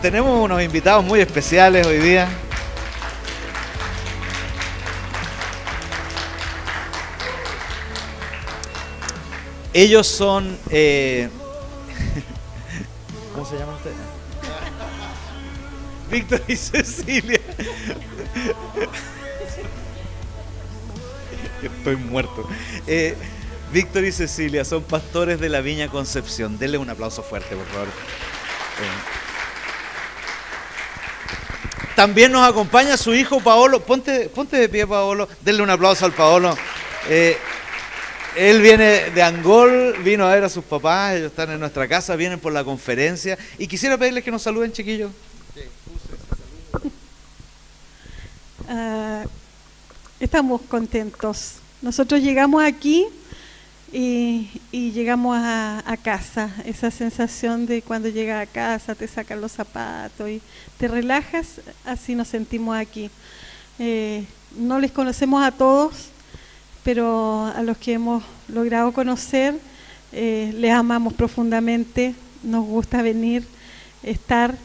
tenemos unos invitados muy especiales hoy día. Ellos son... ¿cómo se llaman ustedes? Víctor y Cecilia. Estoy muerto. Víctor y Cecilia son pastores de la Viña Concepción. Denle un aplauso fuerte, por favor. También nos acompaña su hijo Paolo. Ponte de pie, Paolo. Denle un aplauso al Paolo. Él viene de Angol, vino a ver a sus papás, ellos están en nuestra casa, vienen por la conferencia. Y quisiera pedirles que nos saluden, chiquillos. Estamos contentos. Nosotros llegamos aquí y llegamos a casa. Esa sensación de cuando llegas a casa, te sacan los zapatos y te relajas, así nos sentimos aquí. No les conocemos a todos, pero a los que hemos logrado conocer, les amamos profundamente. Nos gusta venir, estar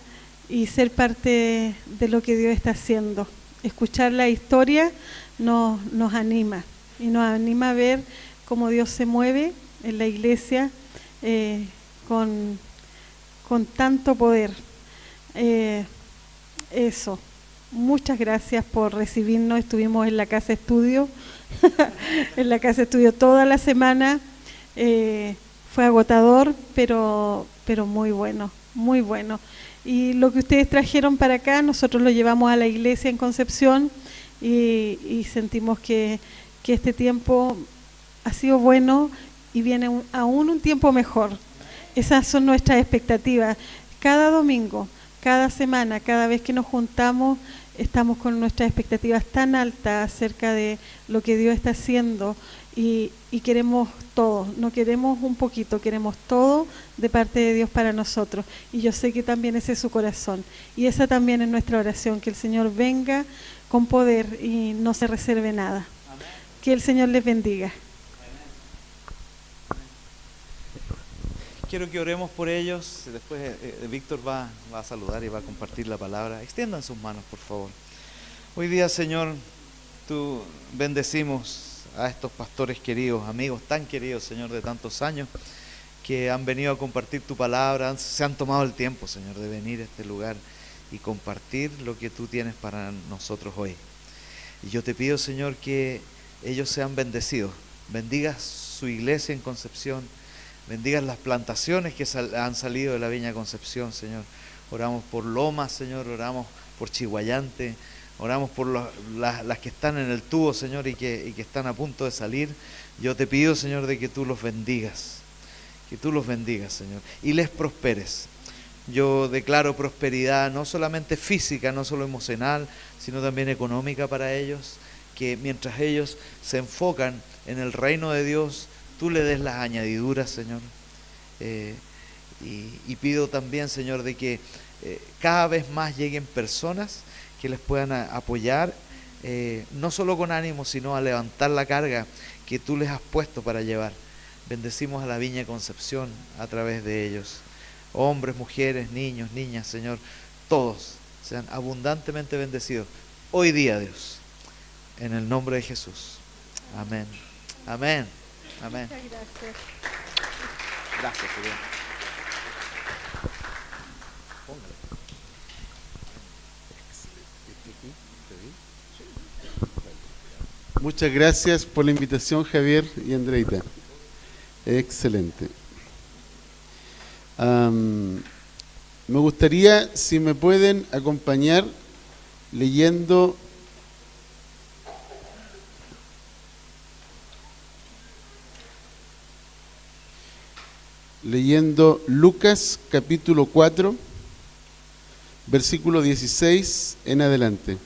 y ser parte de lo que Dios está haciendo. Escuchar la historia nos anima y nos anima a ver cómo Dios se mueve en la iglesia con tanto poder. Eso. Muchas gracias por recibirnos. Estuvimos en la casa estudio, en la casa estudio toda la semana. Fue agotador, pero muy bueno, muy bueno. Y lo que ustedes trajeron para acá, nosotros lo llevamos a la iglesia en Concepción y sentimos que este tiempo ha sido bueno y viene aún un tiempo mejor. Esas son nuestras expectativas. Cada domingo, cada semana, cada vez que nos juntamos, estamos con nuestras expectativas tan altas acerca de lo que Dios está haciendo y queremos todo, no queremos un poquito, queremos todo de parte de Dios para nosotros. Y yo sé que también ese es su corazón. Y esa también es nuestra oración, que el Señor venga con poder y no se reserve nada. Amén. Que el Señor les bendiga. Quiero que oremos por ellos. Después Víctor va a saludar y va a compartir la palabra. Extiendan sus manos, por favor. Hoy día, Señor, tú bendecimos a estos pastores queridos, amigos tan queridos, Señor, de tantos años, que han venido a compartir tu palabra, se han tomado el tiempo, Señor, de venir a este lugar y compartir lo que tú tienes para nosotros hoy. Y yo te pido, Señor, que ellos sean bendecidos. Bendigas su iglesia en Concepción. Bendigas las plantaciones que han salido de la Viña Concepción, Señor. Oramos por Lomas, Señor. Oramos por Chiguayante. Oramos por las que están en el tubo, Señor, y que están a punto de salir. Yo te pido, Señor, de que tú los bendigas. Que tú los bendigas, Señor. Y les prosperes. Yo declaro prosperidad no solamente física, no solo emocional, sino también económica para ellos. Que mientras ellos se enfocan en el reino de Dios, tú le des las añadiduras, Señor. Y pido también, Señor, de que cada vez más lleguen personas que les puedan apoyar, no solo con ánimo, sino a levantar la carga que tú les has puesto para llevar. Bendecimos a la Viña Concepción a través de ellos. Hombres, mujeres, niños, niñas, Señor, todos sean abundantemente bendecidos hoy día, Dios, en el nombre de Jesús. Amén. Amén. Amén. Muchas gracias. Gracias, Señor. Muchas gracias por la invitación, Javier y Andreita. Excelente. Me gustaría, si me pueden acompañar leyendo Lucas capítulo 4, versículo 16 en adelante.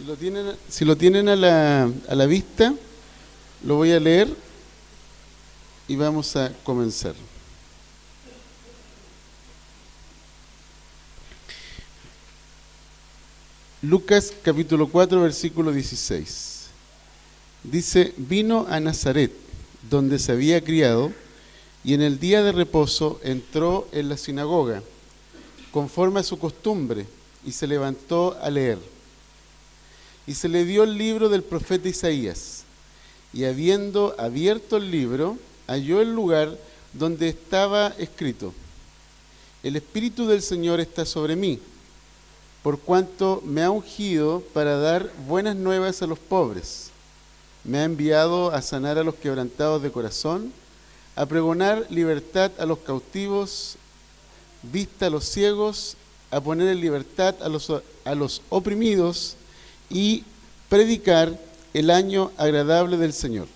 Si lo tienen a la vista, lo voy a leer y vamos a comenzar. Lucas capítulo 4, versículo 16. Dice: vino a Nazaret, donde se había criado, y en el día de reposo entró en la sinagoga, conforme a su costumbre, y se levantó a leer. Y se le dio el libro del profeta Isaías, y habiendo abierto el libro, halló el lugar donde estaba escrito: el Espíritu del Señor está sobre mí, por cuanto me ha ungido para dar buenas nuevas a los pobres. Me ha enviado a sanar a los quebrantados de corazón, a pregonar libertad a los cautivos, vista a los ciegos, a poner en libertad a los oprimidos y predicar el año agradable del Señor.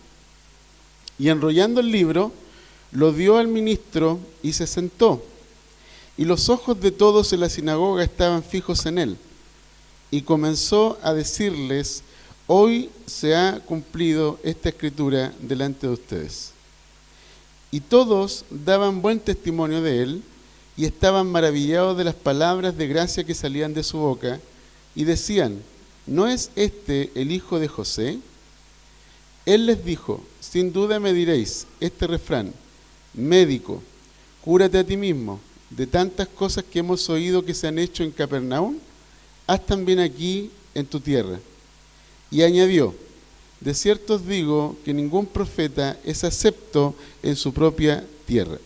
Y enrollando el libro, lo dio al ministro y se sentó. Y los ojos de todos en la sinagoga estaban fijos en él. Y comenzó a decirles: hoy se ha cumplido esta escritura delante de ustedes. Y todos daban buen testimonio de él, y estaban maravillados de las palabras de gracia que salían de su boca, y decían: ¿no es este el hijo de José? Él les dijo: sin duda me diréis este refrán: médico, cúrate a ti mismo. De tantas cosas que hemos oído que se han hecho en Capernaum, haz también aquí en tu tierra. Y añadió: de cierto os digo que ningún profeta es acepto en su propia tierra.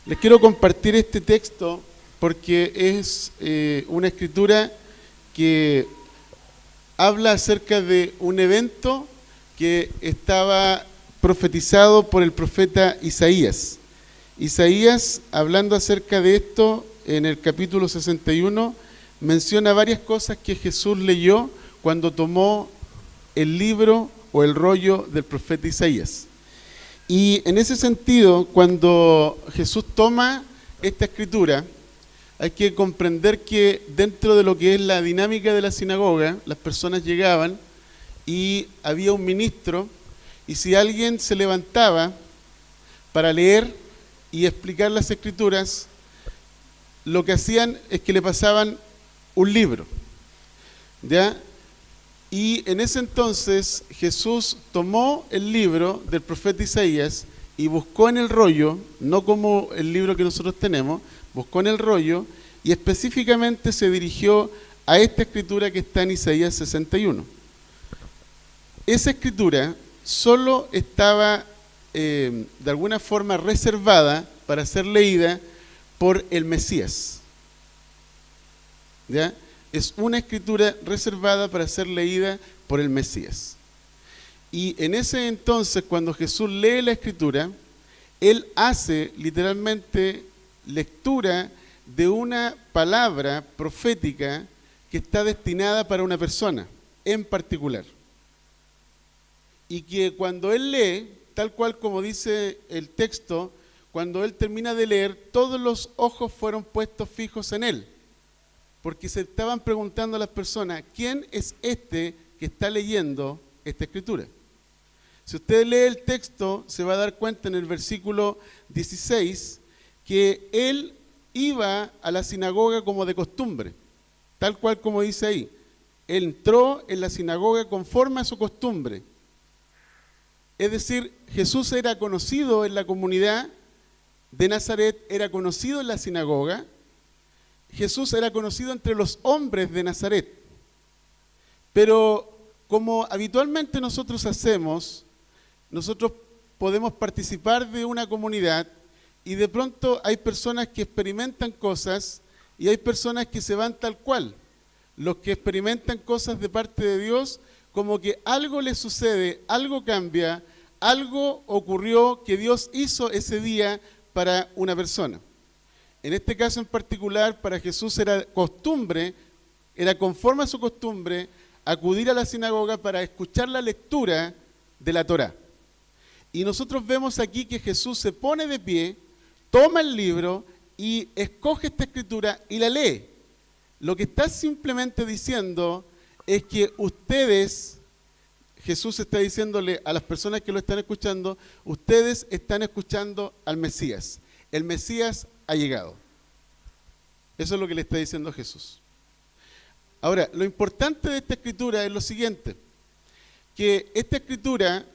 Les quiero compartir este texto porque es una escritura que habla acerca de un evento que estaba profetizado por el profeta Isaías. Isaías, hablando acerca de esto, en el capítulo 61, menciona varias cosas que Jesús leyó cuando tomó el libro o el rollo del profeta Isaías. Y en ese sentido, cuando Jesús toma esta escritura, hay que comprender que dentro de lo que es la dinámica de la sinagoga, las personas llegaban y había un ministro, y si alguien se levantaba para leer y explicar las escrituras, lo que hacían es que le pasaban un libro, ¿ya? Y en ese entonces Jesús tomó el libro del profeta Isaías y buscó en el rollo, no como el libro que nosotros tenemos, buscó en el rollo y específicamente se dirigió a esta escritura que está en Isaías 61. Esa escritura solo estaba de alguna forma reservada para ser leída por el Mesías, ¿ya? Es una escritura reservada para ser leída por el Mesías. Y en ese entonces, cuando Jesús lee la escritura, él hace literalmente lectura de una palabra profética que está destinada para una persona en particular. Y que cuando él lee, tal cual como dice el texto, cuando él termina de leer, todos los ojos fueron puestos fijos en él. Porque se estaban preguntando a las personas: ¿quién es este que está leyendo esta escritura? Si usted lee el texto, se va a dar cuenta en el versículo 16 que él iba a la sinagoga como de costumbre, tal cual como dice ahí. Él entró en la sinagoga conforme a su costumbre. Es decir, Jesús era conocido en la comunidad de Nazaret, era conocido en la sinagoga. Jesús era conocido entre los hombres de Nazaret. Pero como habitualmente nosotros hacemos, nosotros podemos participar de una comunidad y de pronto hay personas que experimentan cosas y hay personas que se van tal cual. Los que experimentan cosas de parte de Dios, como que algo les sucede, algo cambia, algo ocurrió que Dios hizo ese día para una persona. En este caso en particular, para Jesús era costumbre, era conforme a su costumbre, acudir a la sinagoga para escuchar la lectura de la Torá. Y nosotros vemos aquí que Jesús se pone de pie, toma el libro y escoge esta escritura y la lee. Lo que está simplemente diciendo es que ustedes, Jesús está diciéndole a las personas que lo están escuchando, ustedes están escuchando al Mesías. El Mesías ha llegado. Eso es lo que le está diciendo Jesús. Ahora, lo importante de esta escritura es lo siguiente, que esta escritura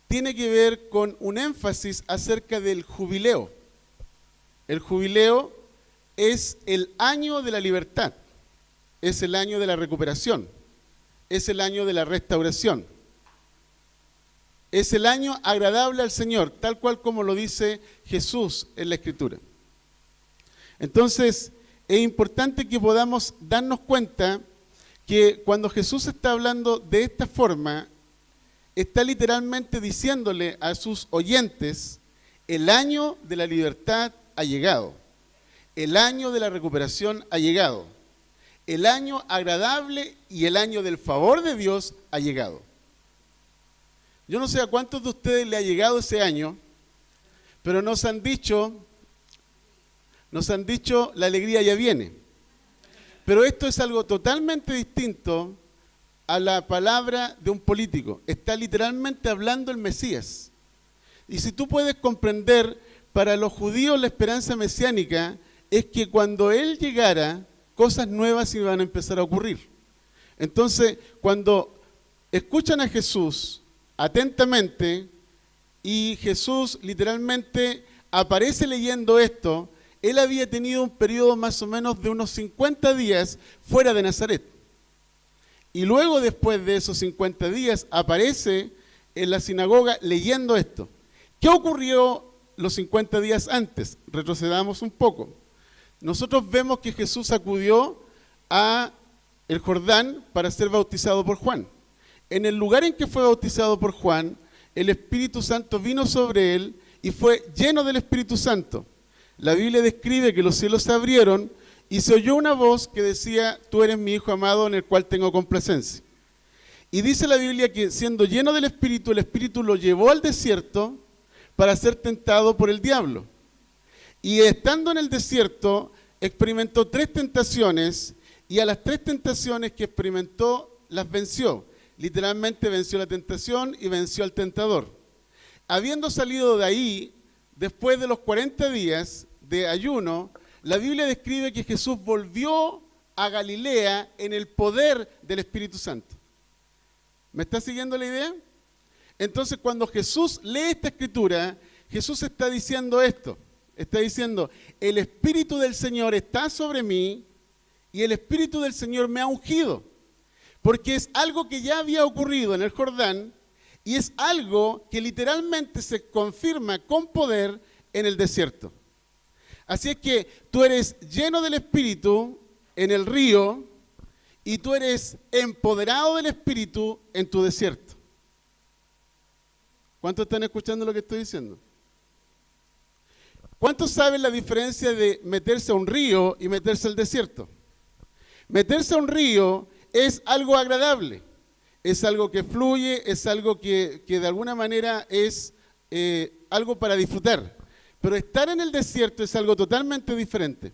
tiene que ver con un énfasis acerca del jubileo. El jubileo es el año de la libertad, es el año de la recuperación, es el año de la restauración, es el año agradable al Señor, tal cual como lo dice Jesús en la Escritura. Entonces, es importante que podamos darnos cuenta que cuando Jesús está hablando de esta forma, está literalmente diciéndole a sus oyentes, el año de la libertad ha llegado, el año de la recuperación ha llegado, el año agradable y el año del favor de Dios ha llegado. Yo no sé a cuántos de ustedes le ha llegado ese año, pero nos han dicho, la alegría ya viene. Pero esto es algo totalmente distinto a la palabra de un político. Está literalmente hablando el Mesías. Y si tú puedes comprender, para los judíos la esperanza mesiánica es que cuando Él llegara, cosas nuevas iban a empezar a ocurrir. Entonces, cuando escuchan a Jesús atentamente, y Jesús literalmente aparece leyendo esto, Él había tenido un periodo más o menos de unos 50 días fuera de Nazaret. Y luego, después de esos 50 días, aparece en la sinagoga leyendo esto. ¿Qué ocurrió los 50 días antes? Retrocedamos un poco. Nosotros vemos que Jesús acudió a el Jordán para ser bautizado por Juan. En el lugar en que fue bautizado por Juan, el Espíritu Santo vino sobre él y fue lleno del Espíritu Santo. La Biblia describe que los cielos se abrieron y se oyó una voz que decía, tú eres mi Hijo amado en el cual tengo complacencia. Y dice la Biblia que siendo lleno del Espíritu, el Espíritu lo llevó al desierto para ser tentado por el diablo. Y estando en el desierto, experimentó 3 tentaciones y a las 3 tentaciones que experimentó las venció. Literalmente venció la tentación y venció al tentador. Habiendo salido de ahí, después de los 40 días de ayuno, la Biblia describe que Jesús volvió a Galilea en el poder del Espíritu Santo. ¿Me está siguiendo la idea? Entonces, cuando Jesús lee esta escritura, Jesús está diciendo esto. Está diciendo, el Espíritu del Señor está sobre mí y el Espíritu del Señor me ha ungido. Porque es algo que ya había ocurrido en el Jordán y es algo que literalmente se confirma con poder en el desierto. Así es que tú eres lleno del Espíritu en el río y tú eres empoderado del Espíritu en tu desierto. ¿Cuántos están escuchando lo que estoy diciendo? ¿Cuántos saben la diferencia de meterse a un río y meterse al desierto? Meterse a un río es algo agradable, es algo que fluye, es algo que de alguna manera es algo para disfrutar. Pero estar en el desierto es algo totalmente diferente.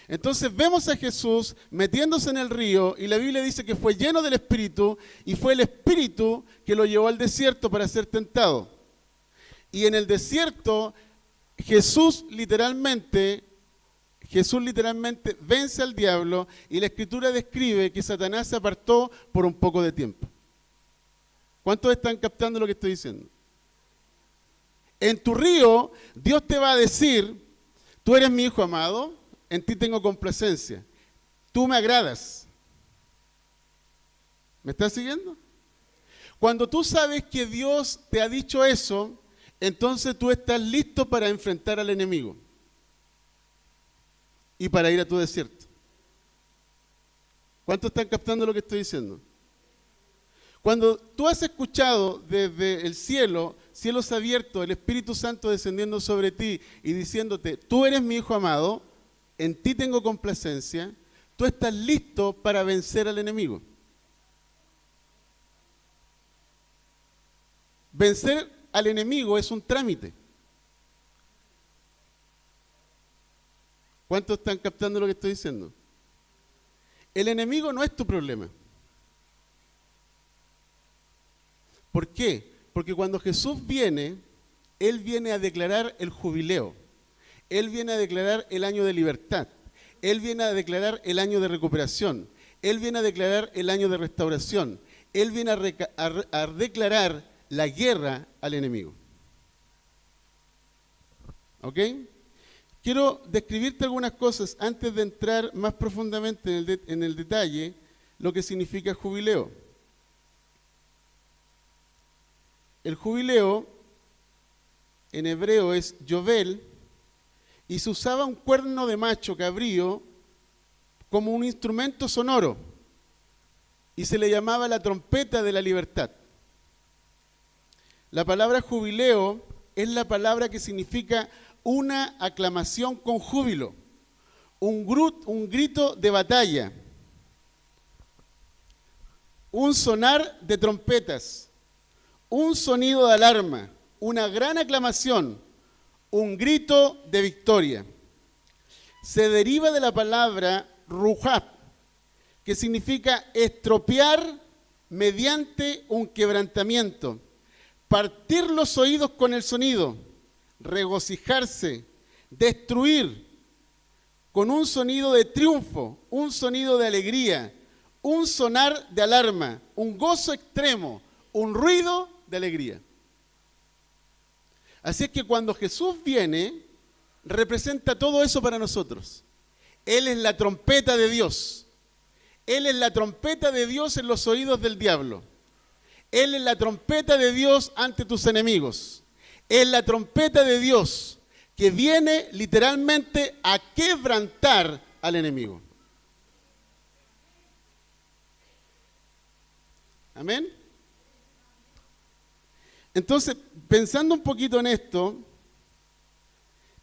Entonces vemos a Jesús metiéndose en el río y la Biblia dice que fue lleno del Espíritu y fue el Espíritu que lo llevó al desierto para ser tentado. Y en el desierto Jesús literalmente vence al diablo y la Escritura describe que Satanás se apartó por un poco de tiempo. ¿Cuántos están captando lo que estoy diciendo? En tu río, Dios te va a decir, tú eres mi Hijo amado, en ti tengo complacencia, tú me agradas. ¿Me estás siguiendo? Cuando tú sabes que Dios te ha dicho eso, entonces tú estás listo para enfrentar al enemigo y para ir a tu desierto. ¿Cuántos están captando lo que estoy diciendo? Cuando tú has escuchado desde el cielo, cielos abiertos, el Espíritu Santo descendiendo sobre ti y diciéndote, tú eres mi Hijo amado, en ti tengo complacencia, tú estás listo para vencer al enemigo. Vencer al enemigo es un trámite. ¿Cuántos están captando lo que estoy diciendo? El enemigo no es tu problema. ¿Por qué? Porque cuando Jesús viene, Él viene a declarar el jubileo. Él viene a declarar el año de libertad. Él viene a declarar el año de recuperación. Él viene a declarar el año de restauración. Él viene a declarar la guerra al enemigo. ¿Ok? Quiero describirte algunas cosas antes de entrar más profundamente en el detalle lo que significa jubileo. El jubileo en hebreo es yovel y se usaba un cuerno de macho cabrío como un instrumento sonoro y se le llamaba la trompeta de la libertad. La palabra jubileo es la palabra que significa una aclamación con júbilo, un grito de batalla, un sonar de trompetas, un sonido de alarma, una gran aclamación, un grito de victoria. Se deriva de la palabra rujab, que significa estropear mediante un quebrantamiento, partir los oídos con el sonido, regocijarse, destruir, con un sonido de triunfo, un sonido de alegría, un sonar de alarma, un gozo extremo, un ruido de alegría. Así es que cuando Jesús viene, representa todo eso para nosotros. Él es la trompeta de Dios. Él es la trompeta de Dios en los oídos del diablo. Él es la trompeta de Dios ante tus enemigos. Es la trompeta de Dios que viene literalmente a quebrantar al enemigo. Amén. Entonces, pensando un poquito en esto,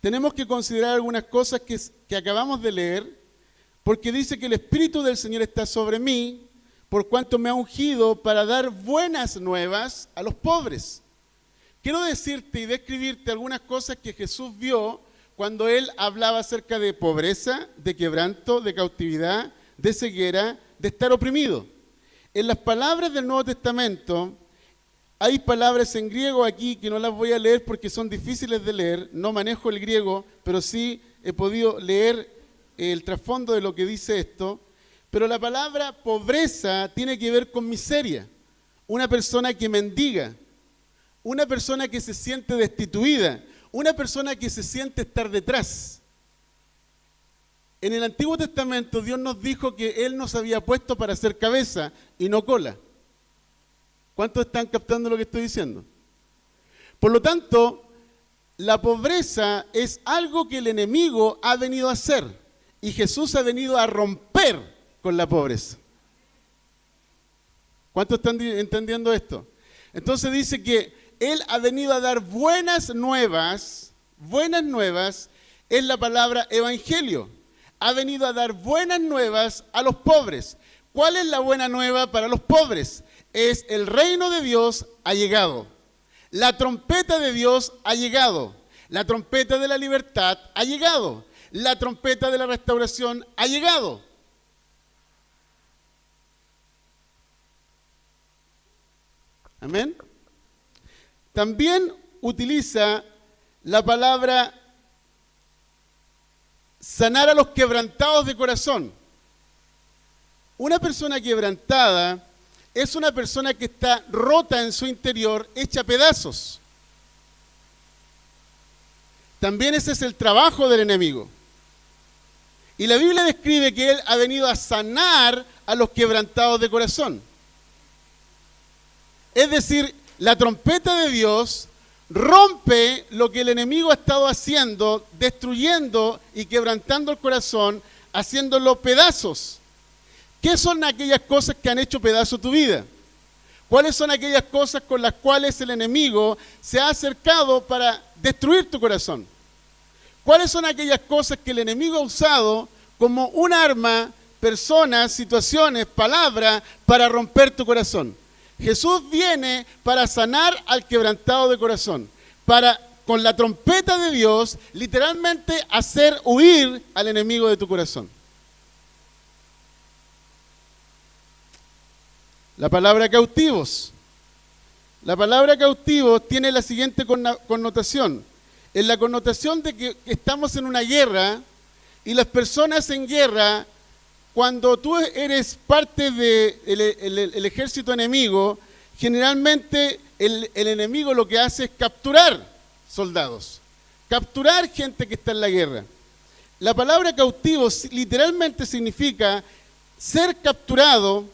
tenemos que considerar algunas cosas que acabamos de leer, porque dice que el Espíritu del Señor está sobre mí, por cuanto me ha ungido para dar buenas nuevas a los pobres. Quiero decirte y describirte algunas cosas que Jesús vio cuando Él hablaba acerca de pobreza, de quebranto, de cautividad, de ceguera, de estar oprimido. En las palabras del Nuevo Testamento, hay palabras en griego aquí que no las voy a leer porque son difíciles de leer, no manejo el griego, pero sí he podido leer el trasfondo de lo que dice esto. Pero la palabra pobreza tiene que ver con miseria, una persona que mendiga, una persona que se siente destituida, una persona que se siente estar detrás. En el Antiguo Testamento Dios nos dijo que Él nos había puesto para ser cabeza y no cola. ¿Cuántos están captando lo que estoy diciendo? Por lo tanto, la pobreza es algo que el enemigo ha venido a hacer y Jesús ha venido a romper con la pobreza. ¿Cuántos están entendiendo esto? Entonces dice que Él ha venido a dar buenas nuevas es la palabra evangelio. Ha venido a dar buenas nuevas a los pobres. ¿Cuál es la buena nueva para los pobres? Es el reino de Dios ha llegado. La trompeta de Dios ha llegado. La trompeta de la libertad ha llegado. La trompeta de la restauración ha llegado. Amén. También utiliza la palabra sanar a los quebrantados de corazón. Una persona quebrantada es una persona que está rota en su interior, hecha pedazos. También ese es el trabajo del enemigo. Y la Biblia describe que Él ha venido a sanar a los quebrantados de corazón. Es decir, la trompeta de Dios rompe lo que el enemigo ha estado haciendo, destruyendo y quebrantando el corazón, haciéndolo pedazos. ¿Qué son aquellas cosas que han hecho pedazo tu vida? ¿Cuáles son aquellas cosas con las cuales el enemigo se ha acercado para destruir tu corazón? ¿Cuáles son aquellas cosas que el enemigo ha usado como un arma, personas, situaciones, palabras, para romper tu corazón? Jesús viene para sanar al quebrantado de corazón, para, con la trompeta de Dios, literalmente hacer huir al enemigo de tu corazón. La palabra cautivos. La palabra cautivo tiene la siguiente connotación. En la connotación de que estamos en una guerra y las personas en guerra, cuando tú eres parte del ejército enemigo, generalmente el enemigo lo que hace es capturar soldados, capturar gente que está en la guerra. La palabra cautivo literalmente significa ser capturado,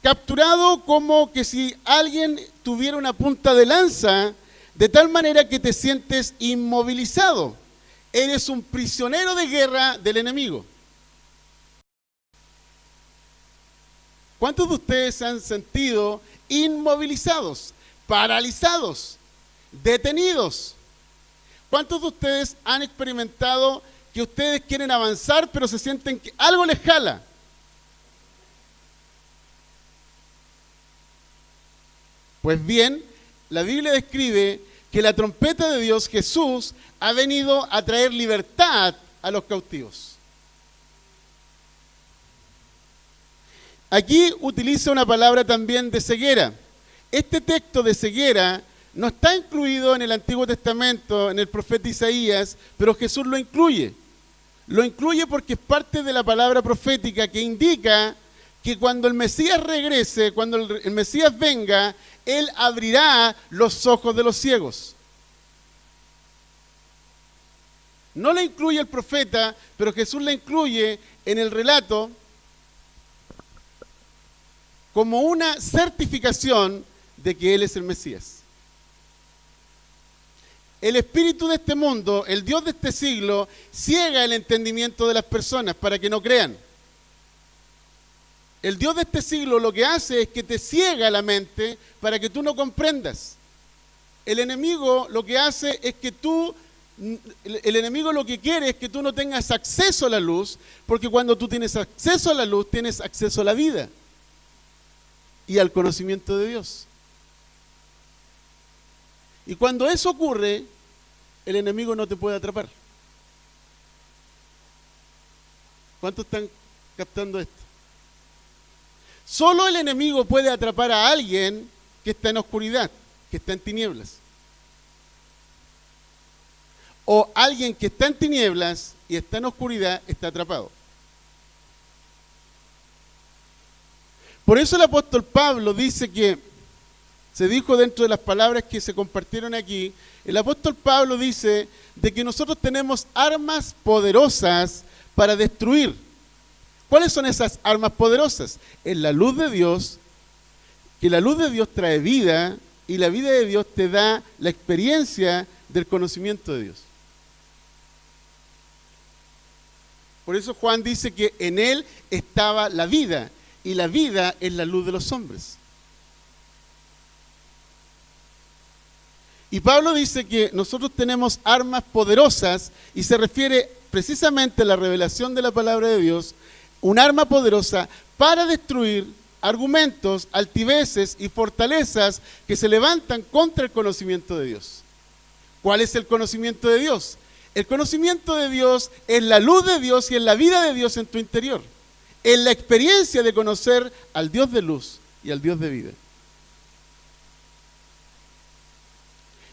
capturado como que si alguien tuviera una punta de lanza, de tal manera que te sientes inmovilizado. Eres un prisionero de guerra del enemigo. ¿Cuántos de ustedes se han sentido inmovilizados, paralizados, detenidos? ¿Cuántos de ustedes han experimentado que ustedes quieren avanzar, pero se sienten que algo les jala? Pues bien, la Biblia describe que la trompeta de Dios, Jesús, ha venido a traer libertad a los cautivos. Aquí utiliza una palabra también de ceguera. Este texto de ceguera no está incluido en el Antiguo Testamento, en el profeta Isaías, pero Jesús lo incluye. Lo incluye porque es parte de la palabra profética que indica que cuando el Mesías regrese, cuando el Mesías venga, Él abrirá los ojos de los ciegos. No la incluye el profeta, pero Jesús la incluye en el relato como una certificación de que Él es el Mesías. El espíritu de este mundo, el Dios de este siglo, ciega el entendimiento de las personas para que no crean. El Dios de este siglo lo que hace es que te ciega la mente para que tú no comprendas. El enemigo lo que hace es que el enemigo lo que quiere es que tú no tengas acceso a la luz, porque cuando tú tienes acceso a la luz, tienes acceso a la vida y al conocimiento de Dios. Y cuando eso ocurre, el enemigo no te puede atrapar. ¿Cuántos están captando esto? Solo el enemigo puede atrapar a alguien que está en oscuridad, que está en tinieblas. O alguien que está en tinieblas y está en oscuridad está atrapado. Por eso el apóstol Pablo dice que, se dijo dentro de las palabras que se compartieron aquí, el apóstol Pablo dice de que nosotros tenemos armas poderosas para destruir. ¿Cuáles son esas armas poderosas? Es la luz de Dios, que la luz de Dios trae vida y la vida de Dios te da la experiencia del conocimiento de Dios. Por eso Juan dice que en Él estaba la vida y la vida es la luz de los hombres. Y Pablo dice que nosotros tenemos armas poderosas y se refiere precisamente a la revelación de la palabra de Dios, un arma poderosa para destruir argumentos, altiveces y fortalezas que se levantan contra el conocimiento de Dios. ¿Cuál es el conocimiento de Dios? El conocimiento de Dios es la luz de Dios y es la vida de Dios en tu interior. Es la experiencia de conocer al Dios de luz y al Dios de vida.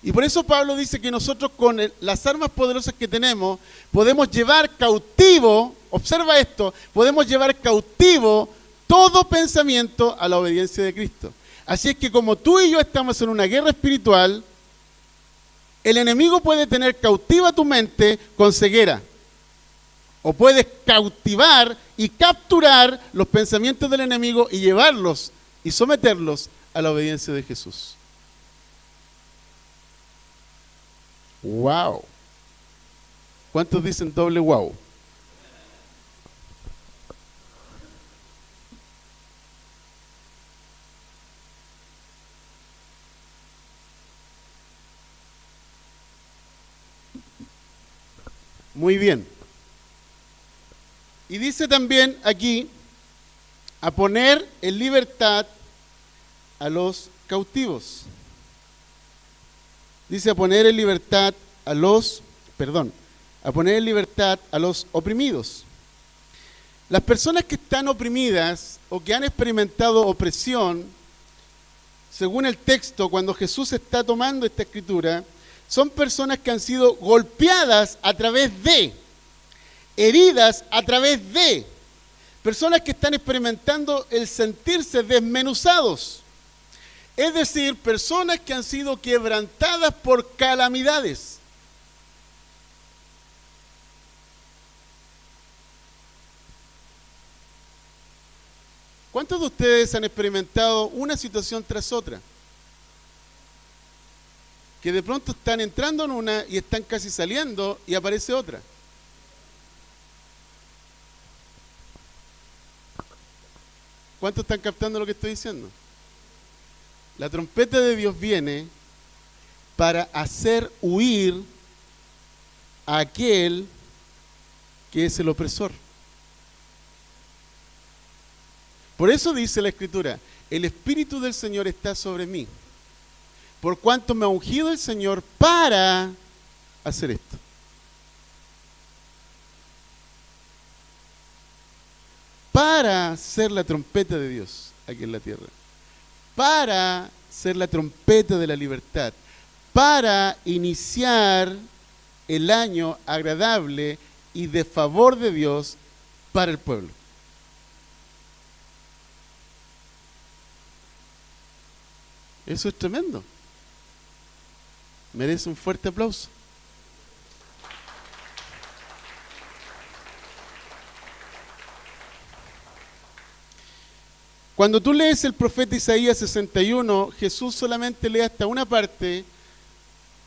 Y por eso Pablo dice que nosotros con las armas poderosas que tenemos podemos llevar cautivo, observa esto, podemos llevar cautivo todo pensamiento a la obediencia de Cristo. Así es que como tú y yo estamos en una guerra espiritual, el enemigo puede tener cautiva tu mente con ceguera. O puedes cautivar y capturar los pensamientos del enemigo y llevarlos y someterlos a la obediencia de Jesús. ¡Wow! ¿Cuántos dicen doble wow? Muy bien. Y dice también aquí, a poner en libertad a los cautivos. Dice a poner en libertad a los oprimidos. Las personas que están oprimidas o que han experimentado opresión según el texto, cuando Jesús está tomando esta escritura, son personas que han sido golpeadas a través de, heridas a través de, personas que están experimentando el sentirse desmenuzados. Es decir, personas que han sido quebrantadas por calamidades. ¿Cuántos de ustedes han experimentado una situación tras otra? Que de pronto están entrando en una y están casi saliendo y aparece otra. ¿Cuántos están captando lo que estoy diciendo? La trompeta de Dios viene para hacer huir a aquel que es el opresor. Por eso dice la Escritura, el Espíritu del Señor está sobre mí, por cuanto me ha ungido el Señor para hacer esto. Para ser la trompeta de Dios aquí en la tierra, para ser la trompeta de la libertad, para iniciar el año agradable y de favor de Dios para el pueblo. Eso es tremendo. Merece un fuerte aplauso. Cuando tú lees el profeta Isaías 61, Jesús solamente lee hasta una parte,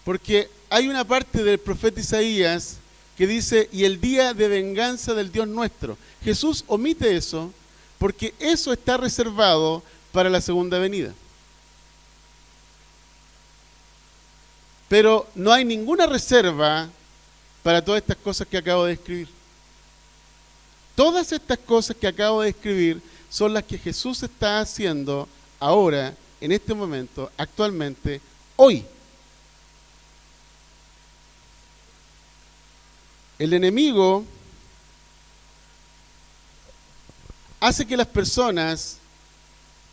porque hay una parte del profeta Isaías que dice, y el día de venganza del Dios nuestro. Jesús omite eso, porque eso está reservado para la segunda venida. Pero no hay ninguna reserva para todas estas cosas que acabo de escribir. Todas estas cosas que acabo de escribir son las que Jesús está haciendo ahora, en este momento, actualmente, hoy. El enemigo hace que las personas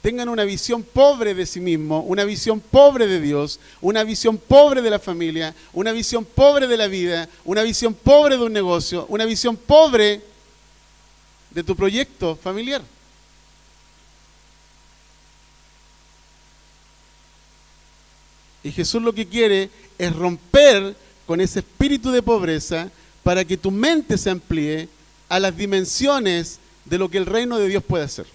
tengan una visión pobre de sí mismo, una visión pobre de Dios, una visión pobre de la familia, una visión pobre de la vida, una visión pobre de un negocio, una visión pobre de tu proyecto familiar. Y Jesús lo que quiere es romper con ese espíritu de pobreza para que tu mente se amplíe a las dimensiones de lo que el reino de Dios puede hacer.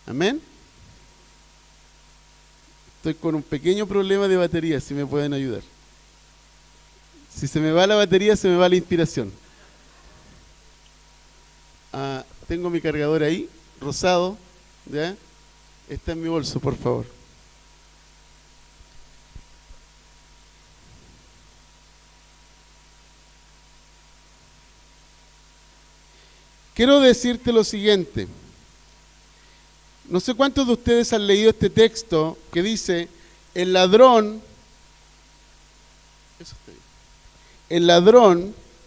Amén. Estoy con un pequeño problema de batería, si me pueden ayudar. Si se me va la batería, se me va la inspiración. Tengo mi cargador ahí, rosado, ¿ya? Está en mi bolso, por favor. Quiero decirte lo siguiente. No sé cuántos de ustedes han leído este texto que dice, el ladrón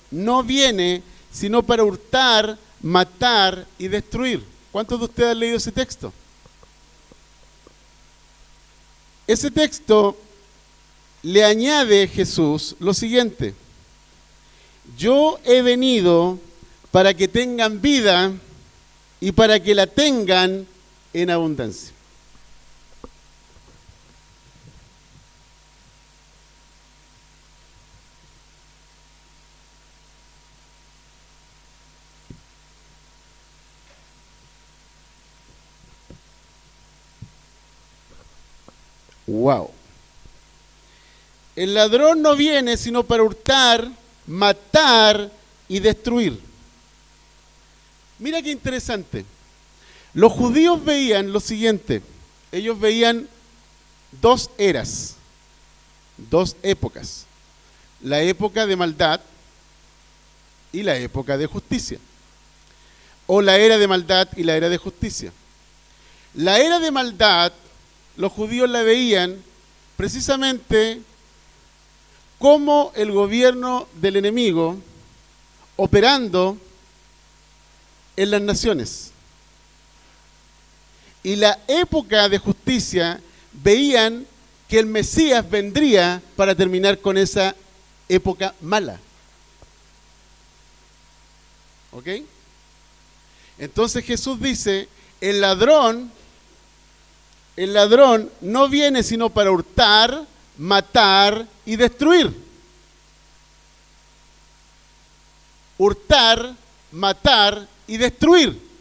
no viene sino para hurtar, matar y destruir. ¿Cuántos de ustedes han leído ese texto? Ese texto le añade Jesús lo siguiente: yo he venido para que tengan vida y para que la tengan en abundancia. Wow. El ladrón no viene sino para hurtar, matar y destruir. Mira qué interesante. Los judíos veían lo siguiente. Ellos veían dos eras, dos épocas. La época de maldad y la época de justicia. O la era de maldad y la era de justicia. La era de maldad, los judíos la veían precisamente como el gobierno del enemigo operando en las naciones. y la época de justicia veían que el Mesías vendría para terminar con esa época mala. ¿Ok? Entonces Jesús dice, el ladrón no viene sino para hurtar, matar y destruir. Hurtar, matar y destruir.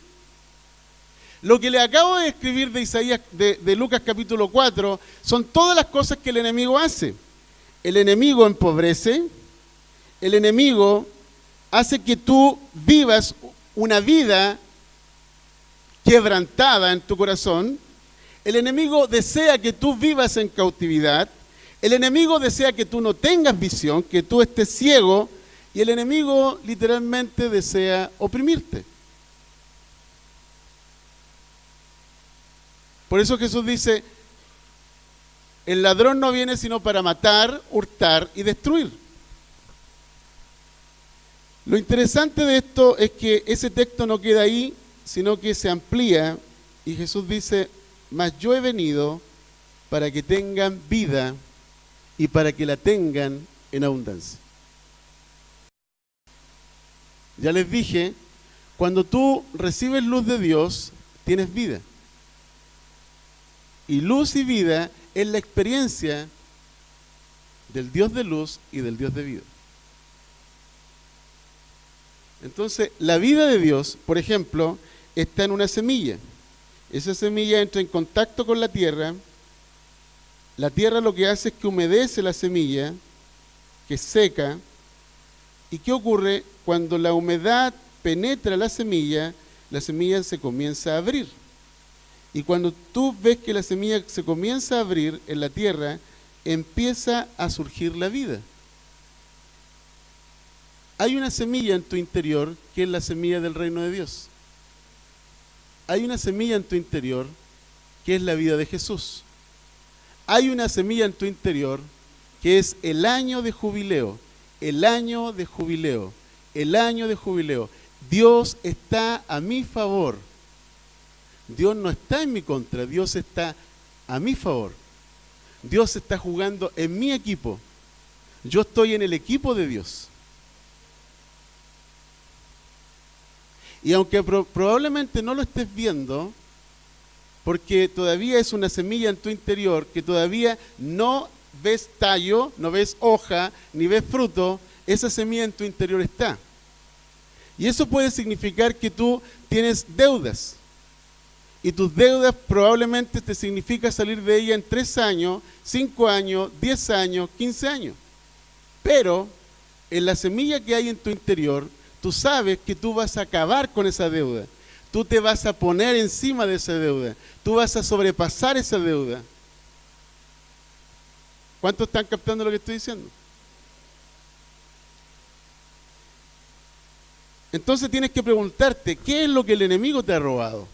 Lo que le acabo de escribir de Isaías, de Lucas capítulo 4, son todas las cosas que el enemigo hace. El enemigo empobrece, el enemigo hace que tú vivas una vida quebrantada en tu corazón. El enemigo desea que tú vivas en cautividad. El enemigo desea que tú no tengas visión, que tú estés ciego. Y el enemigo literalmente desea oprimirte. Por eso Jesús dice, el ladrón no viene sino para matar, hurtar y destruir. Lo interesante de esto es que ese texto no queda ahí, sino que se amplía y Jesús dice, mas yo he venido para que tengan vida y para que la tengan en abundancia. Ya les dije, cuando tú recibes luz de Dios, tienes vida. Y luz y vida es la experiencia del Dios de luz y del Dios de vida. Entonces, la vida de Dios, por ejemplo, está en una semilla. Esa semilla entra en contacto con la tierra lo que hace es que humedece la semilla, que seca. ¿Y qué ocurre? Cuando la humedad penetra la semilla se comienza a abrir. Y cuando tú ves que la semilla se comienza a abrir en la tierra, empieza a surgir la vida. Hay una semilla en tu interior que es la semilla del reino de Dios. Hay una semilla en tu interior que es la vida de Jesús. Hay una semilla en tu interior que es el año de jubileo, el año de jubileo, el año de jubileo. Dios está a mi favor. Dios no está en mi contra, Dios está a mi favor. Dios está jugando en mi equipo. Yo estoy en el equipo de Dios. Y aunque probablemente no lo estés viendo, porque todavía es una semilla en tu interior, que todavía no ves tallo, no ves hoja, ni ves fruto, esa semilla en tu interior está. Y eso puede significar que tú tienes deudas. Y tus deudas probablemente te significa salir de ella en 3 años, 5 años, 10 años, 15 años. Pero en la semilla que hay en tu interior, tú sabes que tú vas a acabar con esa deuda. Tú te vas a poner encima de esa deuda. Tú vas a sobrepasar esa deuda. ¿Cuántos están captando lo que estoy diciendo? Entonces tienes que preguntarte, ¿qué es lo que el enemigo te ha robado?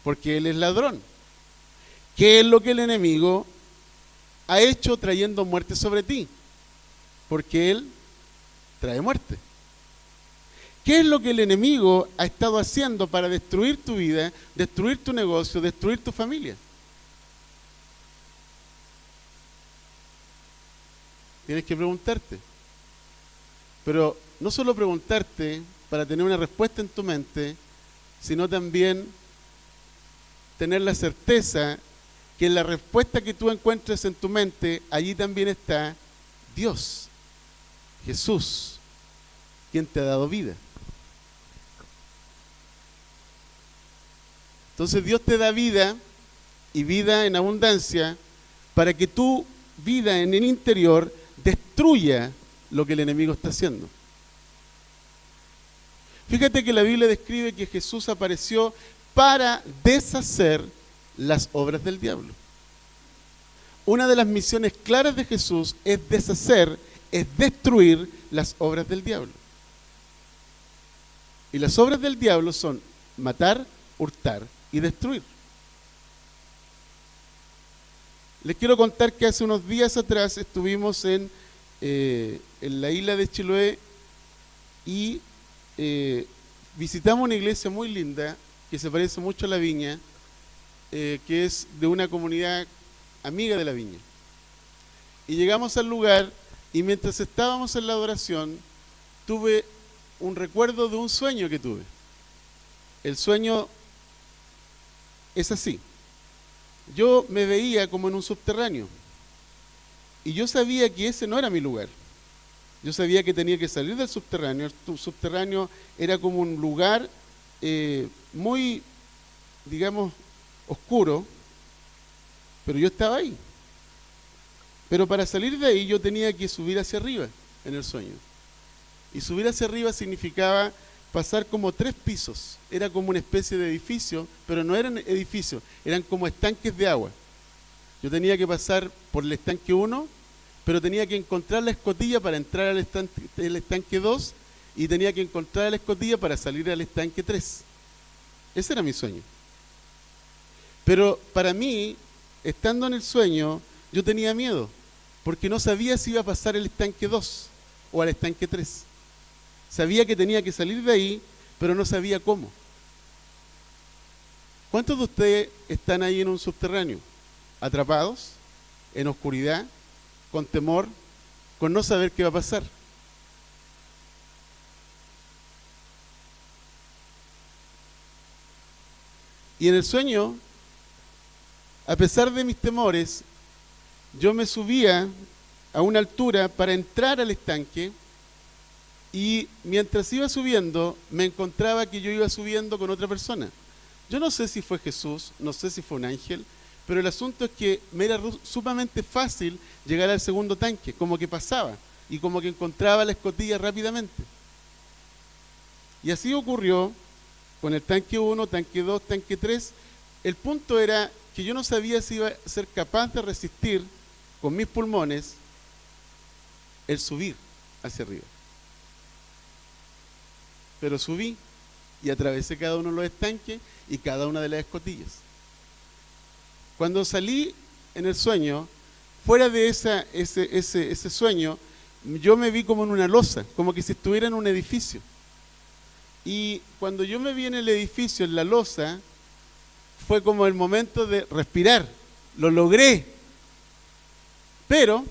Porque él es ladrón. ¿Qué es lo que el enemigo ha hecho trayendo muerte sobre ti? Porque él trae muerte. ¿Qué es lo que el enemigo ha estado haciendo para destruir tu vida, destruir tu negocio, destruir tu familia? Tienes que preguntarte. Pero no solo preguntarte para tener una respuesta en tu mente, sino también tener la certeza que en la respuesta que tú encuentres en tu mente, allí también está Dios, Jesús, quien te ha dado vida. Entonces Dios te da vida y vida en abundancia para que tu vida en el interior destruya lo que el enemigo está haciendo. Fíjate que la Biblia describe que Jesús apareció para deshacer las obras del diablo. Una de las misiones claras de Jesús es deshacer, es destruir las obras del diablo. Y las obras del diablo son matar, hurtar y destruir. Les quiero contar que hace unos días atrás estuvimos en la isla de Chiloé y visitamos una iglesia muy linda que se parece mucho a La Viña, que es de una comunidad amiga de la viña. Y llegamos al lugar y mientras estábamos en la adoración, tuve un recuerdo de un sueño que tuve. El sueño es así. Yo me veía como en un subterráneo y yo sabía que ese no era mi lugar. Yo sabía que tenía que salir del subterráneo. El subterráneo era como un lugar muy, digamos, oscuro, pero yo estaba ahí. Pero para salir de ahí yo tenía que subir hacia arriba en el sueño. Y subir hacia arriba significaba pasar como 3 pisos. Era como una especie de edificio, pero no eran edificios, eran como estanques de agua. Yo tenía que pasar por el estanque 1, pero tenía que encontrar la escotilla para entrar al estanque 2 y tenía que encontrar la escotilla para salir al estanque 3. Ese era mi sueño. Pero para mí, estando en el sueño, yo tenía miedo, porque no sabía si iba a pasar el estanque 2 o al estanque 3. Sabía que tenía que salir de ahí, pero no sabía cómo. ¿Cuántos de ustedes están ahí en un subterráneo? Atrapados, en oscuridad, con temor, con no saber qué va a pasar. Y en el sueño, a pesar de mis temores, yo me subía a una altura para entrar al estanque y mientras iba subiendo, me encontraba que yo iba subiendo con otra persona. Yo no sé si fue Jesús, no sé si fue un ángel, pero el asunto es que me era sumamente fácil llegar al segundo tanque, como que pasaba y como que encontraba la escotilla rápidamente. Y así ocurrió con el tanque 1, tanque 2, tanque 3. El punto era que yo no sabía si iba a ser capaz de resistir con mis pulmones el subir hacia arriba. Pero subí y atravesé cada uno de los estanques y cada una de las escotillas. Cuando salí en el sueño, fuera de ese sueño, yo me vi como en una losa, como que si estuviera en un edificio. Y cuando yo me vi en el edificio, en la losa, fue como el momento de respirar. Lo logré. Pero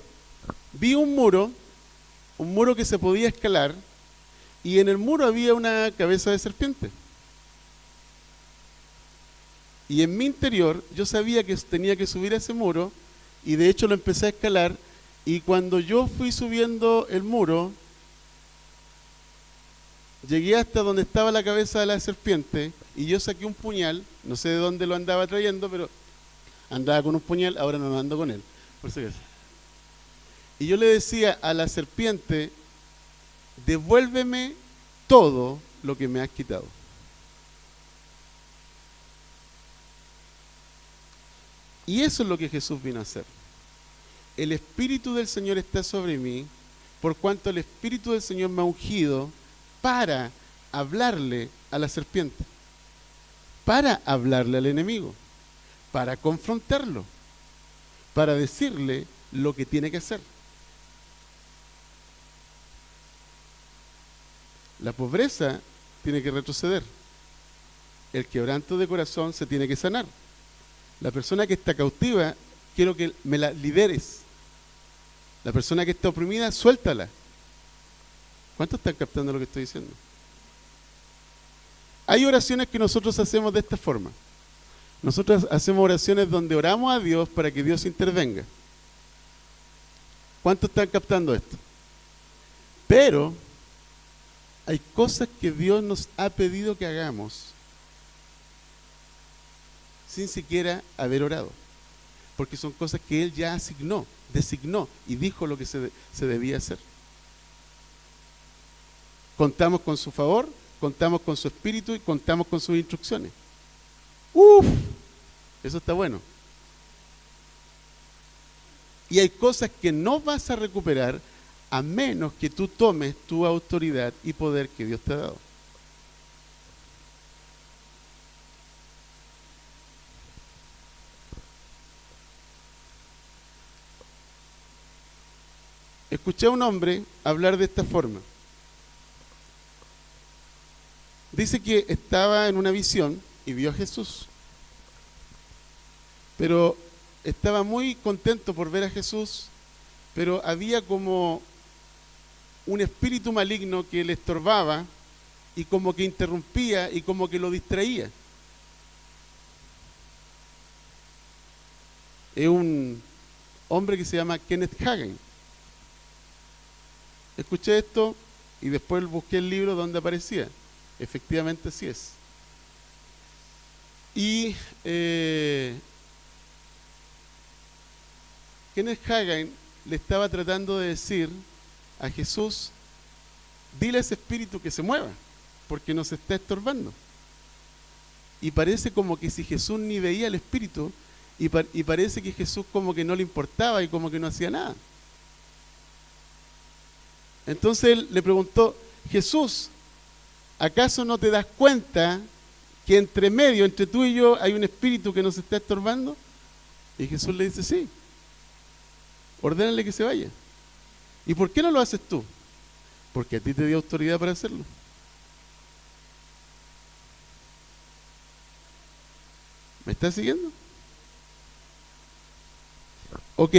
vi un muro que se podía escalar, y en el muro había una cabeza de serpiente. Y en mi interior yo sabía que tenía que subir a ese muro, y de hecho lo empecé a escalar, y cuando yo fui subiendo el muro, llegué hasta donde estaba la cabeza de la serpiente, y yo saqué un puñal, no sé de dónde lo andaba trayendo, pero andaba con un puñal, ahora no ando con él, por si acaso. Y yo le decía a la serpiente: devuélveme todo lo que me has quitado. Y eso es lo que Jesús vino a hacer. El Espíritu del Señor está sobre mí, por cuanto el Espíritu del Señor me ha ungido para hablarle a la serpiente, para hablarle al enemigo, para confrontarlo, para decirle lo que tiene que hacer. La pobreza tiene que retroceder. El quebranto de corazón se tiene que sanar. La persona que está cautiva, quiero que me la liberes. La persona que está oprimida, suéltala. ¿Cuántos están captando lo que estoy diciendo? Hay oraciones que nosotros hacemos de esta forma. Nosotros hacemos oraciones donde oramos a Dios para que Dios intervenga. ¿Cuántos están captando esto? Pero hay cosas que Dios nos ha pedido que hagamos sin siquiera haber orado, porque son cosas que Él ya designó y dijo lo que se debía hacer. Contamos con su favor, contamos con su espíritu y contamos con sus instrucciones. ¡Uf! Eso está bueno. Y hay cosas que no vas a recuperar a menos que tú tomes tu autoridad y poder que Dios te ha dado. Escuché a un hombre hablar de esta forma. Dice que estaba en una visión y vio a Jesús. pero estaba muy contento por ver a Jesús, pero había como un espíritu maligno que le estorbaba y como que interrumpía y como que lo distraía. Es un hombre que se llama Kenneth Hagin. Escuché esto y después busqué el libro donde aparecía. Efectivamente así es. Y Kenneth Hagin le estaba tratando de decir a Jesús, dile a ese espíritu que se mueva, porque nos está estorbando. Y parece como que si Jesús ni veía al espíritu, y parece que Jesús como que no le importaba y como que no hacía nada. Entonces él le preguntó, Jesús, ¿acaso no te das cuenta que entre medio, entre tú y yo, hay un espíritu que nos está estorbando? Y Jesús le dice, sí, ordénale que se vaya. ¿Y por qué no lo haces tú? Porque a ti te dio autoridad para hacerlo. ¿Me estás siguiendo? Ok,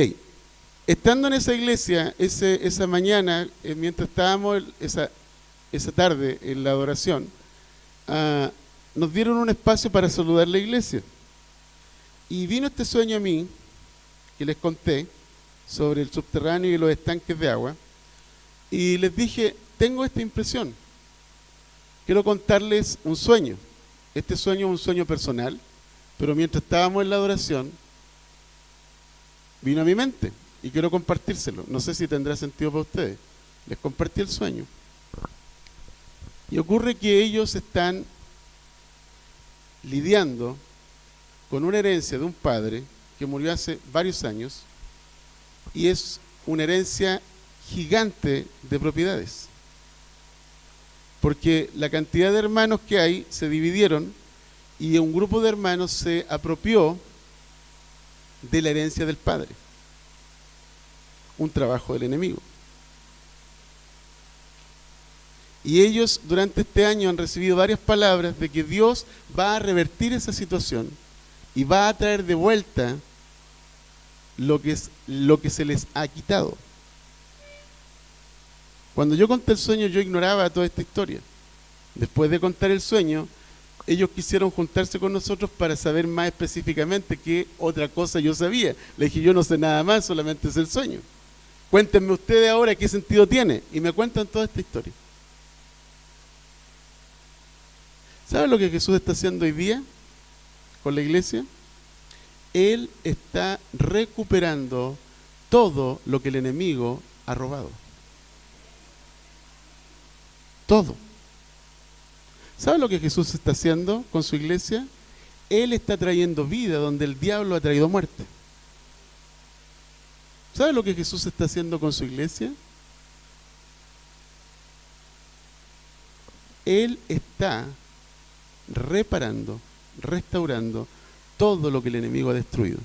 estando en esa iglesia, esa mañana, mientras estábamos esa tarde en la adoración, nos dieron un espacio para saludar la iglesia. Y vino este sueño a mí, que les conté, sobre el subterráneo y los estanques de agua, y les dije, tengo esta impresión, quiero contarles un sueño. Este sueño es un sueño personal, pero mientras estábamos en la adoración, vino a mi mente y quiero compartírselo. No sé si tendrá sentido para ustedes. Les compartí el sueño. Y ocurre que ellos están lidiando con una herencia de un padre que murió hace varios años, y es una herencia gigante de propiedades. Porque la cantidad de hermanos que hay se dividieron y un grupo de hermanos se apropió de la herencia del padre. Un trabajo del enemigo. Y ellos durante este año han recibido varias palabras de que Dios va a revertir esa situación y va a traer de vuelta lo que se les ha quitado. Cuando yo conté el sueño, yo ignoraba toda esta historia. Después de contar el sueño, ellos quisieron juntarse con nosotros para saber más específicamente qué otra cosa yo sabía. Le dije, yo no sé nada más, solamente es el sueño. Cuéntenme ustedes ahora qué sentido tiene. Y me cuentan toda esta historia. ¿Saben lo que Jesús está haciendo hoy día con la iglesia? Él está recuperando todo lo que el enemigo ha robado. Todo. ¿Saben lo que Jesús está haciendo con su iglesia? Él está trayendo vida donde el diablo ha traído muerte. ¿Saben lo que Jesús está haciendo con su iglesia? Él está reparando, restaurando todo lo que el enemigo ha destruido.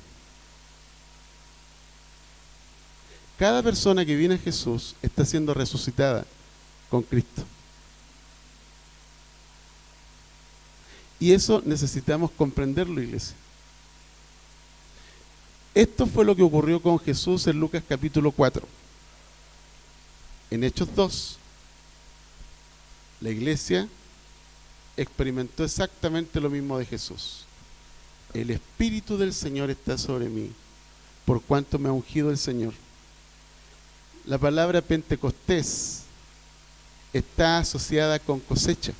Cada persona que viene a Jesús está siendo resucitada con Cristo. Y eso necesitamos comprenderlo, iglesia. Esto fue lo que ocurrió con Jesús en Lucas capítulo 4. En Hechos 2, la iglesia experimentó exactamente lo mismo de Jesús. El Espíritu del Señor está sobre mí, por cuanto me ha ungido el Señor. La palabra Pentecostés está asociada con cosecha.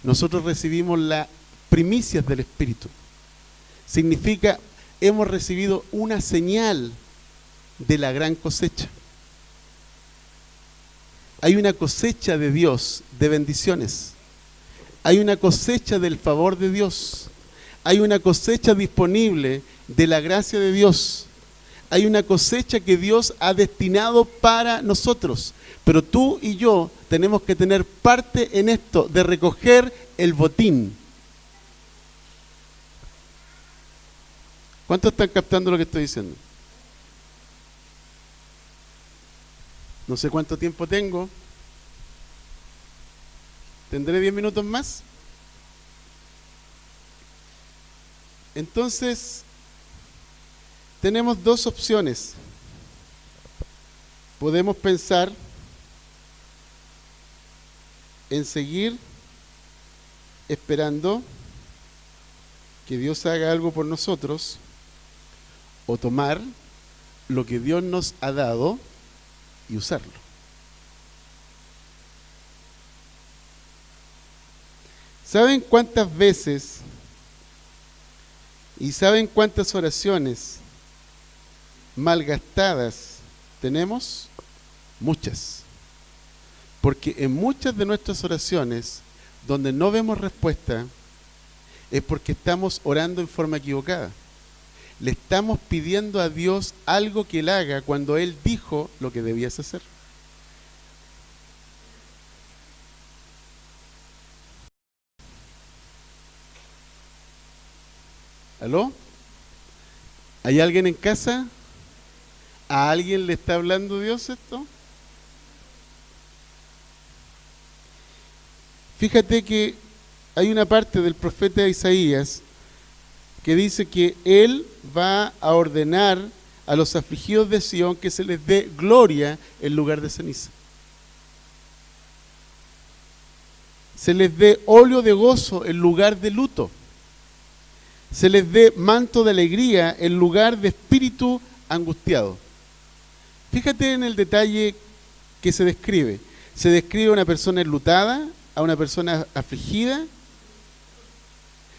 Nosotros recibimos las primicias del Espíritu. Significa, hemos recibido una señal de la gran cosecha. Hay una cosecha de Dios, de bendiciones. Hay una cosecha del favor de Dios. Hay una cosecha disponible de la gracia de Dios. Hay una cosecha que Dios ha destinado para nosotros. Pero tú y yo tenemos que tener parte en esto, de recoger el botín. ¿Cuántos están captando lo que estoy diciendo? No sé cuánto tiempo tengo. ¿Tendré 10 minutos más? Entonces, tenemos dos opciones. Podemos pensar en seguir esperando que Dios haga algo por nosotros, o tomar lo que Dios nos ha dado y usarlo. ¿Saben cuántas veces y saben cuántas oraciones malgastadas tenemos? Muchas. Porque en muchas de nuestras oraciones, donde no vemos respuesta, es porque estamos orando en forma equivocada. Le estamos pidiendo a Dios algo que Él haga cuando Él dijo lo que debías hacer. ¿Aló? ¿Hay alguien en casa? ¿A alguien le está hablando Dios esto? Fíjate que hay una parte del profeta Isaías que dice que Él va a ordenar a los afligidos de Sión que se les dé gloria en lugar de ceniza. Se les dé óleo de gozo en lugar de luto. Se les dé manto de alegría en lugar de espíritu angustiado. Fíjate en el detalle que se describe. Se describe a una persona enlutada, a una persona afligida.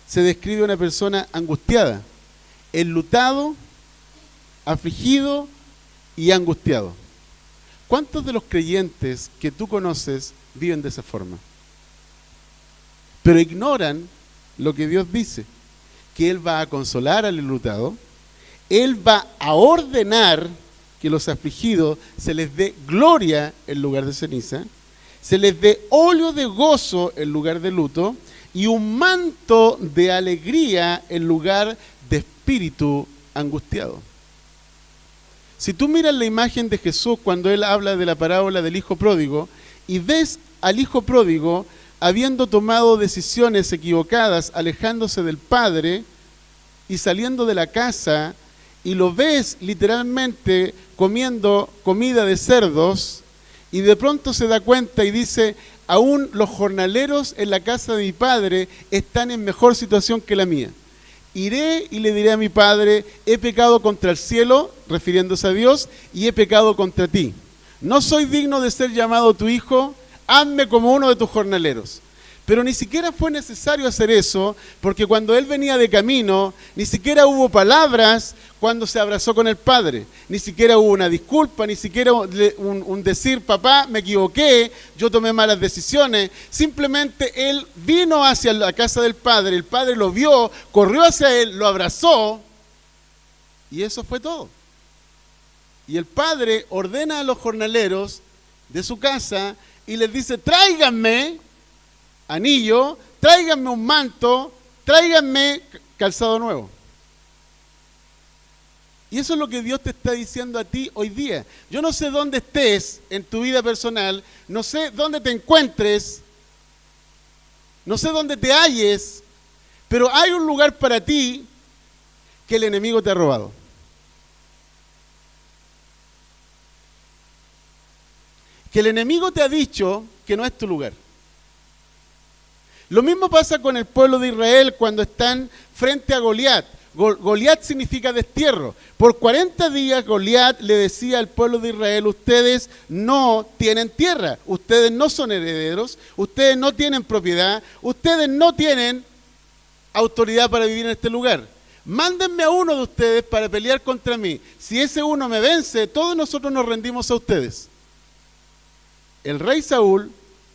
Se describe a una persona angustiada, enlutado, afligido y angustiado. ¿Cuántos de los creyentes que tú conoces viven de esa forma? Pero ignoran lo que Dios dice, que Él va a consolar al enlutado, Él va a ordenar que los afligidos se les dé gloria en lugar de ceniza, se les dé óleo de gozo en lugar de luto, y un manto de alegría en lugar de espíritu angustiado. Si tú miras la imagen de Jesús cuando Él habla de la parábola del hijo pródigo, y ves al hijo pródigo habiendo tomado decisiones equivocadas, alejándose del Padre y saliendo de la casa, y lo ves literalmente comiendo comida de cerdos, y de pronto se da cuenta y dice: aún los jornaleros en la casa de mi padre están en mejor situación que la mía. Iré y le diré a mi padre: he pecado contra el cielo, refiriéndose a Dios, y he pecado contra ti. No soy digno de ser llamado tu hijo, hazme como uno de tus jornaleros. Pero ni siquiera fue necesario hacer eso, porque cuando él venía de camino, ni siquiera hubo palabras cuando se abrazó con el Padre. Ni siquiera hubo una disculpa, ni siquiera un decir: papá, me equivoqué, yo tomé malas decisiones. Simplemente él vino hacia la casa del Padre, el Padre lo vio, corrió hacia él, lo abrazó, y eso fue todo. Y el Padre ordena a los jornaleros de su casa y les dice: tráiganme anillo, tráiganme un manto, tráiganme calzado nuevo. Y eso es lo que Dios te está diciendo a ti hoy día. Yo no sé dónde estés en tu vida personal, no sé dónde te encuentres, no sé dónde te halles, pero hay un lugar para ti que el enemigo te ha robado. Que el enemigo te ha dicho que no es tu lugar. Lo mismo pasa con el pueblo de Israel cuando están frente a Goliat. Goliat significa destierro. Por 40 días Goliat le decía al pueblo de Israel: ustedes no tienen tierra, ustedes no son herederos, ustedes no tienen propiedad, ustedes no tienen autoridad para vivir en este lugar. Mándenme a uno de ustedes para pelear contra mí. Si ese uno me vence, todos nosotros nos rendimos a ustedes. El rey Saúl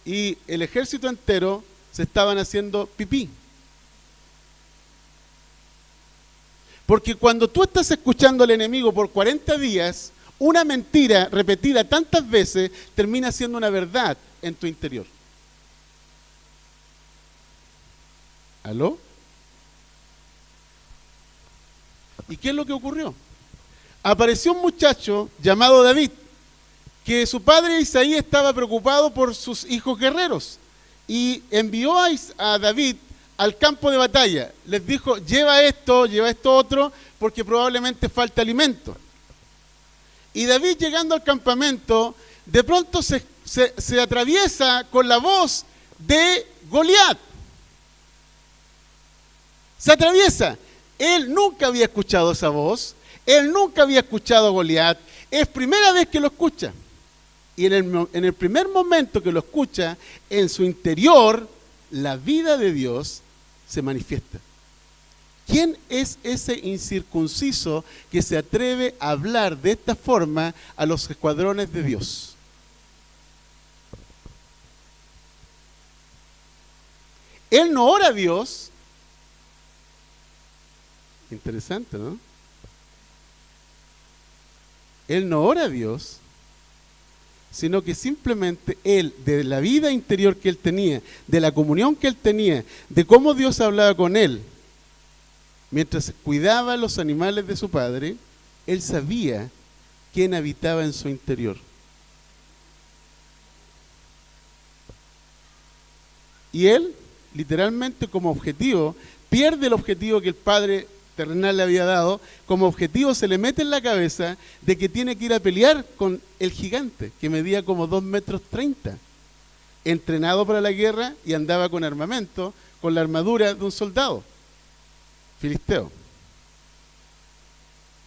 y el ejército entero se estaban haciendo pipí. Porque cuando tú estás escuchando al enemigo por 40 días, una mentira repetida tantas veces termina siendo una verdad en tu interior. ¿Aló? ¿Y qué es lo que ocurrió? Apareció un muchacho llamado David, que su padre Isaí estaba preocupado por sus hijos guerreros, y envió a David al campo de batalla. Les dijo, lleva esto otro, porque probablemente falta alimento. Y David, llegando al campamento, de pronto se atraviesa con la voz de Goliat. Se atraviesa. Él nunca había escuchado esa voz, él nunca había escuchado a Goliat, es primera vez que lo escucha. Y en el primer momento que lo escucha, en su interior, la vida de Dios se manifiesta. ¿Quién es ese incircunciso que se atreve a hablar de esta forma a los escuadrones de Dios? Él no ora a Dios. Interesante, ¿no? Él no ora a Dios, sino que simplemente él, de la vida interior que él tenía, de la comunión que él tenía, de cómo Dios hablaba con él, mientras cuidaba los animales de su padre, él sabía quién habitaba en su interior. Y él, literalmente como objetivo, pierde el objetivo que el padre terrenal le había dado. Como objetivo se le mete en la cabeza de que tiene que ir a pelear con el gigante, que medía como 2,30 metros, entrenado para la guerra y andaba con armamento, con la armadura de un soldado filisteo.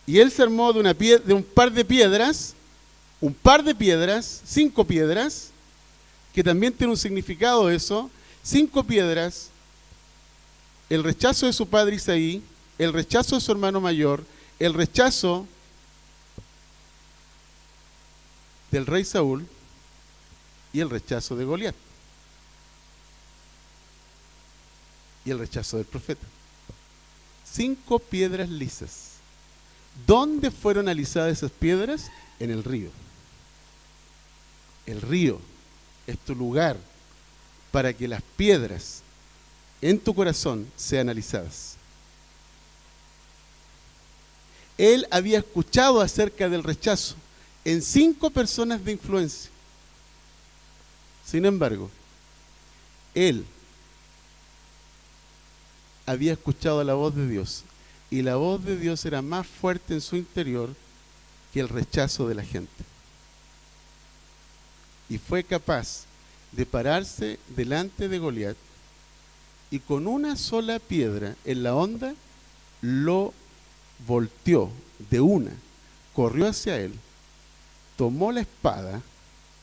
Y él se armó de un par de piedras, 5 piedras, que también tiene un significado eso, 5 piedras, el rechazo de su padre Isaí, el rechazo de su hermano mayor, el rechazo del rey Saúl y el rechazo de Goliat. Y el rechazo del profeta. 5 piedras lisas. ¿Dónde fueron alisadas esas piedras? En el río. El río es tu lugar para que las piedras en tu corazón sean alisadas. Él había escuchado acerca del rechazo en 5 personas de influencia. Sin embargo, él había escuchado la voz de Dios, y la voz de Dios era más fuerte en su interior que el rechazo de la gente. Y fue capaz de pararse delante de Goliat y con una sola piedra en la honda lo volteó de una, corrió hacia él, tomó la espada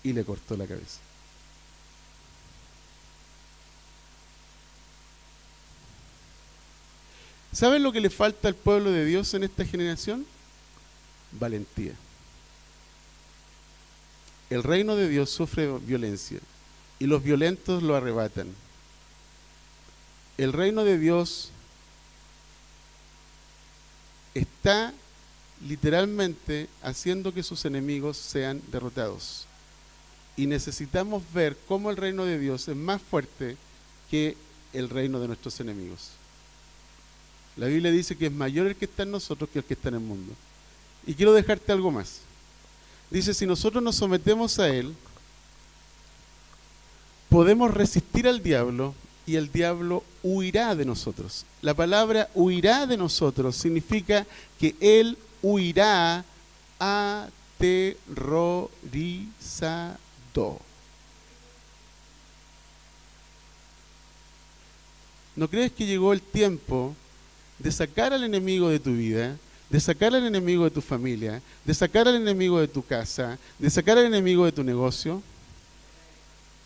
y le cortó la cabeza. ¿Saben lo que le falta al pueblo de Dios en esta generación? Valentía. El reino de Dios sufre violencia y los violentos lo arrebatan. El reino de Dios está literalmente haciendo que sus enemigos sean derrotados. Y necesitamos ver cómo el reino de Dios es más fuerte que el reino de nuestros enemigos. La Biblia dice que es mayor el que está en nosotros que el que está en el mundo. Y quiero dejarte algo más. Dice, si nosotros nos sometemos a él, podemos resistir al diablo y el diablo huirá de nosotros. La palabra huirá de nosotros significa que él huirá aterrorizado. ¿No crees que llegó el tiempo de sacar al enemigo de tu vida, de sacar al enemigo de tu familia, de sacar al enemigo de tu casa, de sacar al enemigo de tu negocio?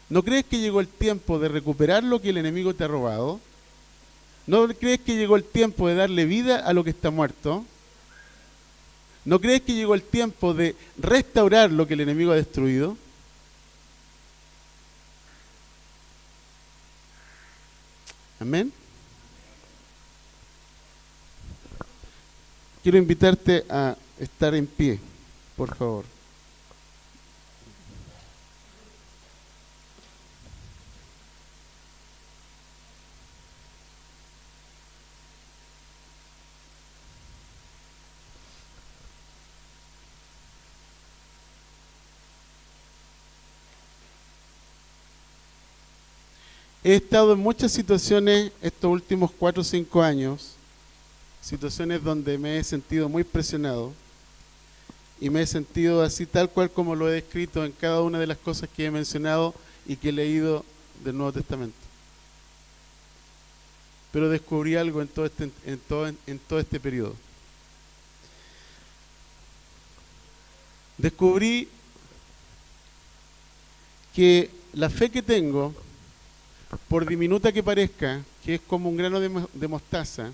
¿No crees que llegó el tiempo de recuperar lo que el enemigo te ha robado? ¿No crees que llegó el tiempo de darle vida a lo que está muerto? ¿No crees que llegó el tiempo de restaurar lo que el enemigo ha destruido? Amén. Quiero invitarte a estar en pie, por favor. He estado en muchas situaciones estos últimos 4 o 5 años, situaciones donde me he sentido muy presionado y me he sentido así tal cual como lo he descrito en cada una de las cosas que he mencionado y que he leído del Nuevo Testamento. Pero descubrí algo en todo este periodo. Descubrí que la fe que tengo, por diminuta que parezca, que es como un grano de mostaza,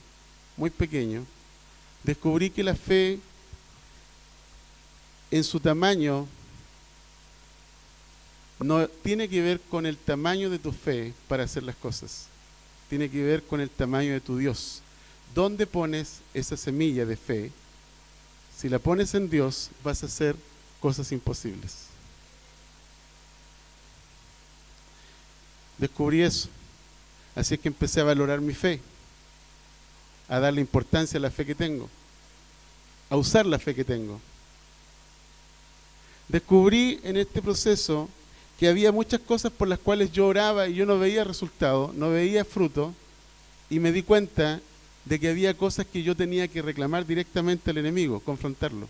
muy pequeño, descubrí que la fe en su tamaño no tiene que ver con el tamaño de tu fe para hacer las cosas, tiene que ver con el tamaño de tu Dios. ¿Dónde pones esa semilla de fe? Si la pones en Dios, vas a hacer cosas imposibles. Descubrí eso. Así es que empecé a valorar mi fe, a darle importancia a la fe que tengo, a usar la fe que tengo. Descubrí en este proceso que había muchas cosas por las cuales yo oraba y yo no veía resultado, no veía fruto, y me di cuenta de que había cosas que yo tenía que reclamar directamente al enemigo, confrontarlo.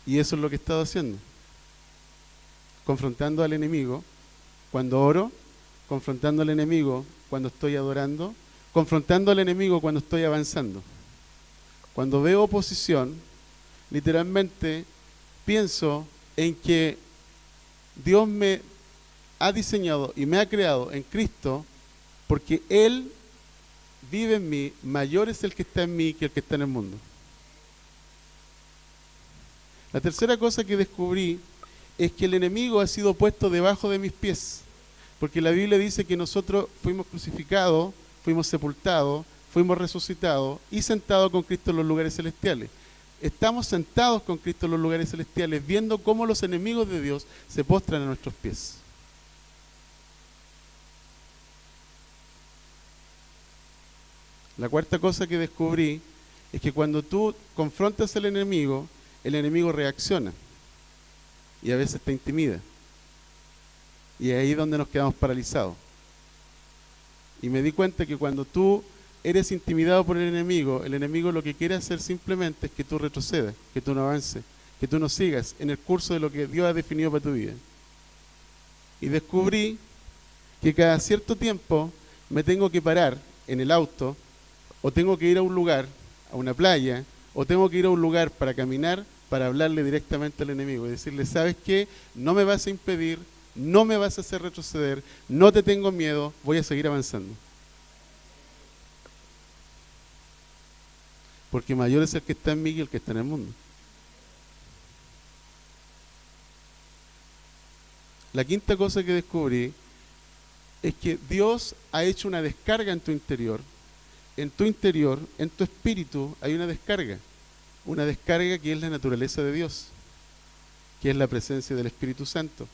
Y eso es lo que he estado haciendo. Confrontando al enemigo cuando oro, confrontando al enemigo cuando estoy adorando, confrontando al enemigo cuando estoy avanzando. Cuando veo oposición, literalmente pienso en que Dios me ha diseñado y me ha creado en Cristo porque Él vive en mí, mayor es el que está en mí que el que está en el mundo. La tercera cosa que descubrí es que el enemigo ha sido puesto debajo de mis pies, porque la Biblia dice que nosotros fuimos crucificados, fuimos sepultados, fuimos resucitados y sentados con Cristo en los lugares celestiales. Estamos sentados con Cristo en los lugares celestiales, viendo cómo los enemigos de Dios se postran a nuestros pies. La cuarta cosa que descubrí es que cuando tú confrontas al enemigo, el enemigo reacciona y a veces te intimida. Y es ahí donde nos quedamos paralizados. Y me di cuenta que cuando tú eres intimidado por el enemigo lo que quiere hacer simplemente es que tú retrocedas, que tú no avances, que tú no sigas en el curso de lo que Dios ha definido para tu vida. Y descubrí que cada cierto tiempo me tengo que parar en el auto, o tengo que ir a un lugar, a una playa, o tengo que ir a un lugar para caminar, para hablarle directamente al enemigo y decirle, ¿sabes qué? No me vas a impedir, no me vas a hacer retroceder, no te tengo miedo, voy a seguir avanzando. Porque mayor es el que está en mí que el que está en el mundo. La quinta cosa que descubrí es que Dios ha hecho una descarga en tu interior, en tu espíritu hay una descarga que es la naturaleza de Dios, que es la presencia del Espíritu Santo.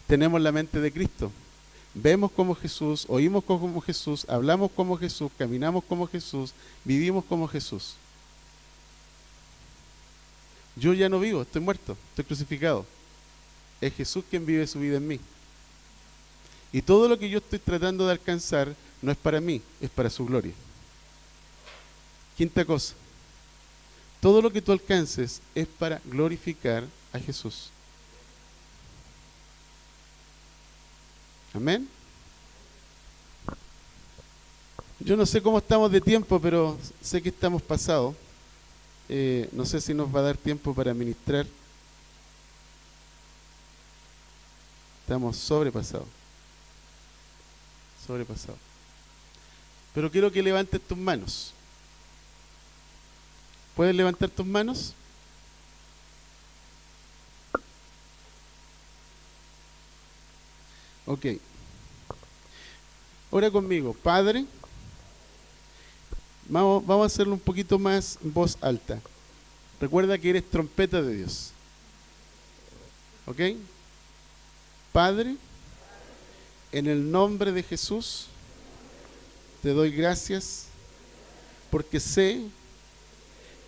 Tenemos la mente de Cristo, vemos como Jesús, oímos como Jesús, hablamos como Jesús, caminamos como Jesús, vivimos como Jesús. Yo ya no vivo, estoy muerto, estoy crucificado. Es Jesús quien vive su vida en mí. Y todo lo que yo estoy tratando de alcanzar no es para mí, es para su gloria. Quinta cosa, todo lo que tú alcances es para glorificar a Jesús. Amén. Yo no sé cómo estamos de tiempo, pero sé que estamos pasados. No sé si nos va a dar tiempo para ministrar. Estamos sobrepasados. Pero quiero que levantes tus manos. ¿Puedes levantar tus manos? Ok. Ora conmigo. Padre, vamos a hacerlo un poquito más en voz alta. Recuerda que eres trompeta de Dios. ¿Ok? Padre, en el nombre de Jesús, te doy gracias porque sé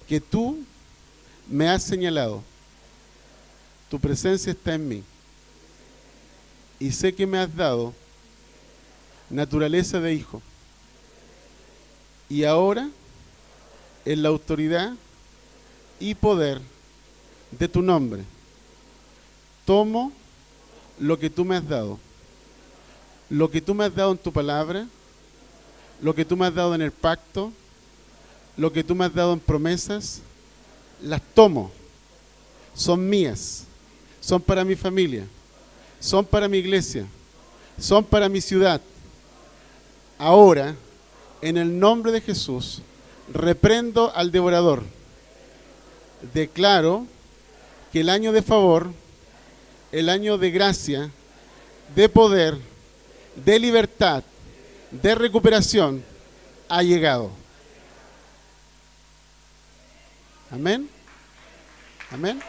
que tú me has señalado tu presencia está en mí. Y sé que me has dado naturaleza de hijo. Y ahora, en la autoridad y poder de tu nombre, tomo lo que tú me has dado. Lo que tú me has dado en tu palabra, lo que tú me has dado en el pacto, lo que tú me has dado en promesas, las tomo. Son mías, son para mi familia, son para mi iglesia, son para mi ciudad. Ahora, en el nombre de Jesús, reprendo al devorador. Declaro que el año de favor, el año de gracia, de poder, de libertad, de recuperación, ha llegado. Amén. Amén.